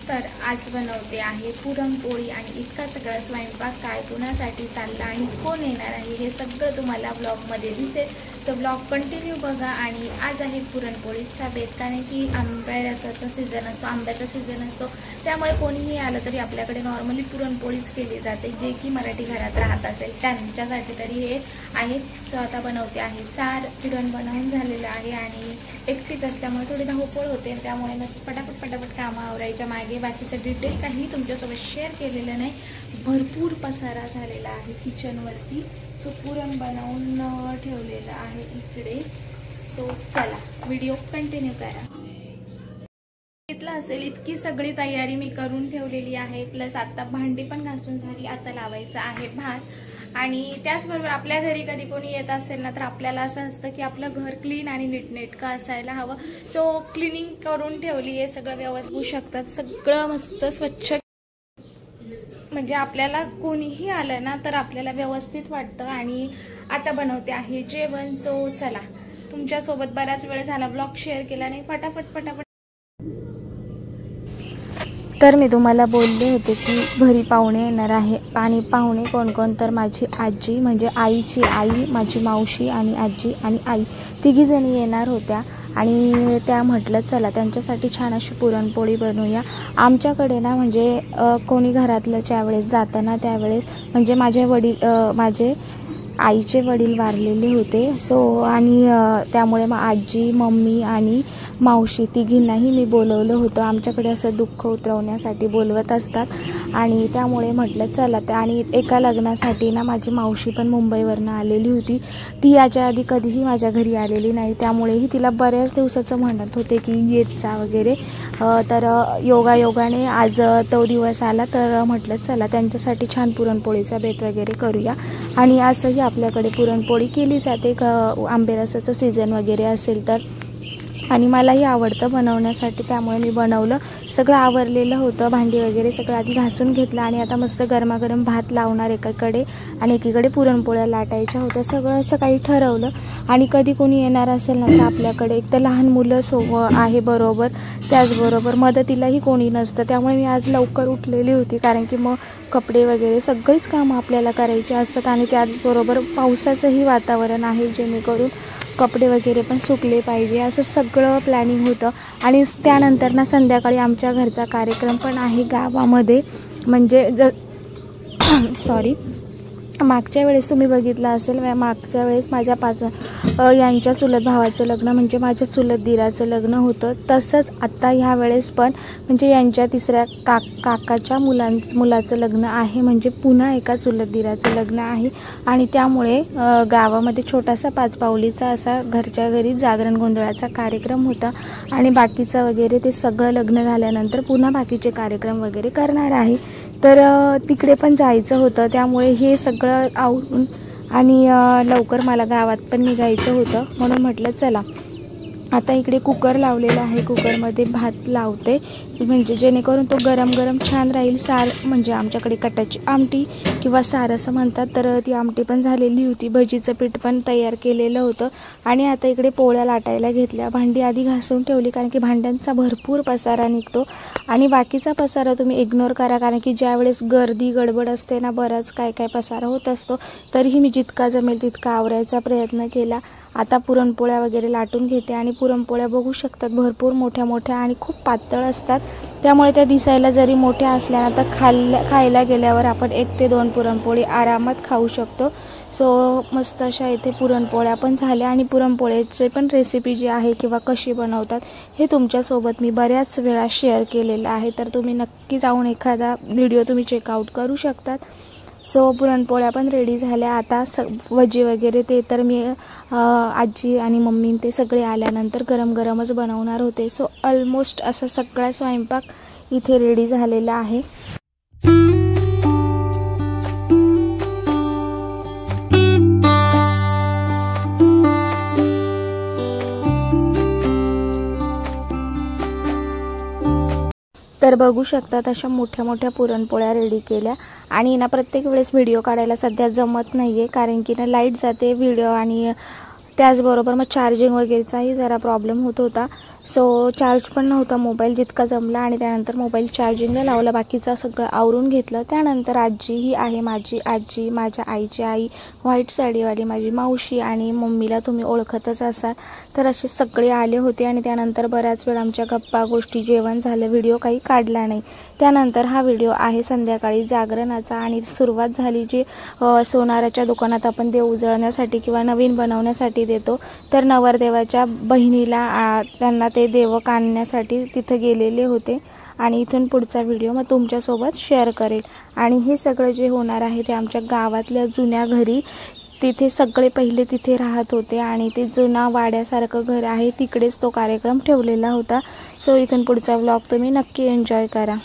तर आज बनवते आहे पुरणपोळी आणि इतका सगळा स्वयंपाक काय कुणासाठी चालला आणि कोण येणार आहे हे सगळं तुम्हाला ब्लॉगमध्ये दिसेल। तर ब्लॉग कंटिन्यू बघा। आणि आज आहे पुरणपोळीचा बेत, कारण की आंब्याचा सीझन असतो, आंब्याचा सीझन असतो, त्यामुळे कोणीही आलं तरी आपल्याकडे नॉर्मली पुरणपोळीच केली जाते। जे की मराठी घरात राहत असेल त्यांच्यासाठी तरी हे आहे। सो आता बनवते आहे सार। पुरण बनवून झालेलं आहे आणि एकटीच असल्यामुळे थोडी धावपळ होते, त्यामुळे मस्त पटापट कामं आवरायच्या मागे बाकीचं डिटेल काही तुमच्यासोबत शेअर केलेलं नाही। भरपूर पसारा झालेला आहे किचनवरती। सो पुरण बनवून ठेवलेलं आहे इकडे। सो चला व्हिडिओ कंटिन्यू करा। घेतला असेल इतकी सगळी तयारी मी करून ठेवलेली आहे। प्लस आता भांडी पण घासून झाली, आता लावायचं आहे भात। आणि त्याचबरोबर आपल्या घरी कधी कोणी येत असेल ना तर आपल्याला असं असतं की आपलं घर क्लीन आणि नीटनेटकं असायला हवं। सो क्लिनिंग करून ठेवली आहे, सगळं व्यवस्थित होऊ शकतात, सगळं मस्त स्वच्छ, म्हणजे आपल्याला कोणीही आलं ना तर आपल्याला व्यवस्थित वाटतं। आणि आता बनवते आहे जेवण। सो चला, तुमच्यासोबत बराच वेळ झाला ब्लॉग शेअर केला नाही, फटाफट। तर मी तुम्हाला बोलले होते की घरी पाहुणे येणार आहे आणि पाहुणे कोण तर माझी आजी, म्हणजे आईची आई, माझी मावशी आणि आजी आणि आई तिघी जणी येणार होत्या। आणि त्या म्हटलं चला त्यांच्यासाठी छान अशी पुरणपोळी बनवूया। आमच्याकडे ना म्हणजे कोणी घरातलं ज्यावेळेस जातं ना त्यावेळेस म्हणजे माझे आईचे वडील वारलेले होते। सो आणि त्यामुळे मग आजी, मम्मी आणि मावशी तिघींनाही मी बोलवलं होतं। आमच्याकडे असं दुःख उतरवण्यासाठी बोलवत असतात आणि त्यामुळे म्हटलं चला। आणि एका लग्नासाठी ना माझी मावशी पण मुंबईवरनं आलेली होती। ती याच्या आधी कधीही माझ्या घरी आलेली नाही, त्यामुळेही तिला बऱ्याच दिवसाचं म्हणत होते की येत जा वगैरे। तर योगायोगाने आज तो दिवस आला, तर म्हटलं चला त्यांच्यासाठी छान पुरणपोळीचा बेत वगैरे करूया। आणि असंही आपल्याकडे पुरणपोळी केली जाते आंबेरसाचं सीझन वगैरे असेल तर, आणि मलाही आवडतं बनवण्यासाठी, त्यामुळे मी बनवलं। सगळं आवरलेलं होतं, भांडी वगैरे सगळं आधी घासून घेतलं आणि आता मस्त गरमागरम भात लावणार एकाकडे आणि एकीकडे पुरणपोळ्या लाटायच्या होत्या। सगळं असं काही ठरवलं। आणि कधी कोणी येणार असेल ना तर आपल्याकडे एक तर लहान मुलं आहे बरोबर, त्याचबरोबर मदतीलाही कोणी नसतं, त्यामुळे मी आज लवकर उठलेली होती, कारण की मग कपडे वगैरे सगळीच कामं आपल्याला करायची असतात। आणि त्याचबरोबर पावसाचंही वातावरण आहे, जेणेकरून कपडे वगैरे पण सुकले पाहिजे, असं सगळं प्लॅनिंग होतं। आणि त्यानंतर ना संध्याकाळी आमच्या घरचा कार्यक्रम पण आहे गावामध्ये, म्हणजे मागच्या वेळेस तुम्ही बघितलं असेल, मागच्या वेळेस माझ्या यांच्या चुलत भावाचं लग्न, म्हणजे माझ्या चुलत दिराचं लग्न होतं। तसंच आता ह्या वेळेस पण म्हणजे यांच्या तिसऱ्या काकाच्या मुलाचं लग्न आहे, म्हणजे पुन्हा एका चुलत दिराचं लग्न आहे। आणि त्यामुळे गावामध्ये छोटासा 5 पावलीचा असा घरच्या घरी जागरण गोंधळाचा कार्यक्रम होता। आणि बाकीचं वगैरे ते सगळं लग्न झाल्यानंतर पुन्हा बाकीचे कार्यक्रम वगैरे करणार आहे, तर तिकडे पण जायचं होतं। त्यामुळे हे सगळं आवरून आणि लवकर मला गावात पण निघायचं होतं, म्हणून म्हटलं चला आता इकडे कुकर लावलेला आहे, कुकरमध्ये भात लावते, म्हणजे जेणेकरून तो गरम गरम छान राहील। सार म्हणजे आमच्याकडे कटाची आमटी किंवा सार असं म्हणतात, तर ती आमटी पण झालेली होती, भजीचं पीठ पण तयार केलेलं होतं। आणि आता इकडे पोळ्या लाटायला घेतल्या। भांडी आधी घासून ठेवली, कारण की भांड्यांचा भरपूर पसारा निघतो आणि बाकीचा पसारा तुम्ही इग्नोर करा, कारण की ज्यावेळेस गर्दी गडबड असते ना बराच काय पसारा होत असतो, तरीही मी जितका जमेल तितका आवरायचा प्रयत्न केला। आता पुरणपोळ्या वगैरे लाटून घेते आणि पुरणपोळ्या बघू शकतात भरपूर मोठ्या आणि खूप पातळ असतात, त्यामुळे त्या दिसायला जरी मोठ्या असल्या ना तर खायला गेल्यावर आपण 1 ते 2 पुरणपोळी आरामात खाऊ शकतो। सो मस्त अशा इथे पुरणपोळ्या पण झाल्या आणि पुरणपोळ्याची पण रेसिपी जी आहे किंवा कशी बनवतात हे तुमच्यासोबत मी बऱ्याच वेळा शेअर केलेलं आहे, तर तुम्ही नक्की जाऊन एखादा व्हिडिओ तुम्ही चेकआउट करू शकतात। सो पुरणपोळ्या पण रेडी झाल्या। आता भजी वगैरे ते तर मी आजी आणि मम्मी ते सगळे आल्यानंतर गरम गरमच बनवणार होते। सो ऑलमोस्ट असा सगळा स्वयंपाक इथे रेडी झालेला आहे। तर बघू शकतात अशा मोठ्या पुरणपोळ्या रेडी केल्या। आणि ना प्रत्येक वेळेस व्हिडिओ काढायला सध्या जमत नाहीये, कारण की ना लाईट जाते, व्हिडिओ आणि त्याचबरोबर मग चार्जिंग वगैरेचाही जरा प्रॉब्लेम होत होता. सो चार्ज पण नव्हता मोबाईल जितका जमला आणि त्यानंतर मोबाईल चार्जिंगला लावला, बाकीचं सगळं आवरून घेतलं. त्यानंतर आजी ही आहे, माझी आजी, माझ्या आईची आई, व्हाईट साडीवाली माझी मावशी आणि मम्मीला तुम्ही ओळखतच असाल. तर असे सगळे आले होते आणि त्यानंतर बऱ्याच वेळ आमच्या गप्पा गोष्टी, जेवण झालं, व्हिडिओ काही काढला नाही. त्यानंतर हा व्हिडिओ आहे संध्याकाळी जागरणाचा आणि सुरुवात झाली जी सोनाराच्या दुकानात आपण देव उजळण्यासाठी किंवा नवीन बनवण्यासाठी देतो. तर नवरदेवाच्या बहिणीला त्यांना ते देवक आणण्यासाठी तिथं गेलेले होते आणि इथून पुढचा व्हिडिओ मग तुमच्यासोबत शेअर करेल. आणि हे सगळं जे होणार आहे ते आमच्या गावातल्या जुन्या घरी, तिथे सगळे पहिले तिथे राहत होते आणि ते जुना वाड्यासारखं घर आहे, तिकडेच तो कार्यक्रम ठेवलेला होता. सो इथून पुढचा व्लॉग तुम्ही नक्की एन्जॉय करा.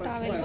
टावेल